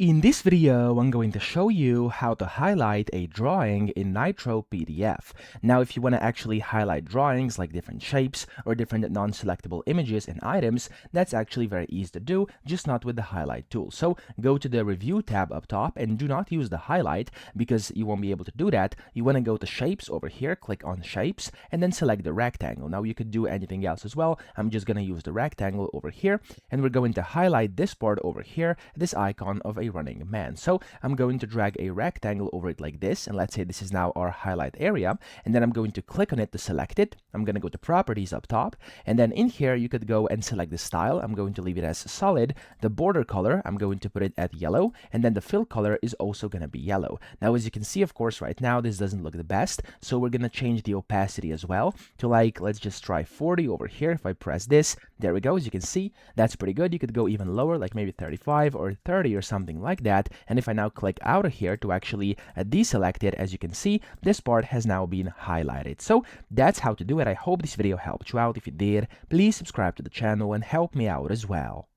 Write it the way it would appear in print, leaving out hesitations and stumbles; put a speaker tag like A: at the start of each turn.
A: In this video, I'm going to show you how to highlight a drawing in Nitro PDF. Now, if you want to actually highlight drawings like different shapes or different non-selectable images and items, that's actually very easy to do, just not with the highlight tool. So go to the review tab up top and do not use the highlight because you won't be able to do that. You want to go to shapes over here, click on shapes, and then select the rectangle. Now you could do anything else as well. I'm just going to use the rectangle over here, and we're going to highlight this part over here, this icon of a running man. So I'm going to drag a rectangle over it like this, and let's say this is now our highlight area, and then I'm going to click on it to select it. I'm going to go to properties up top, and then in here you could go and select the style. I'm going to leave it as solid. The border color, I'm going to put it at yellow, and then the fill color is also going to be yellow. Now as you can see, of course, right now this doesn't look the best, so we're going to change the opacity as well to, like, let's just try 40 over here. If I press this, there we go. As you can see, that's pretty good. You could go even lower, like maybe 35 or 30 or something like that. And if I now click out of here to actually deselect it, as you can see, this part has now been highlighted. So that's how to do it. I hope this video helped you out. If it did, please subscribe to the channel and help me out as well.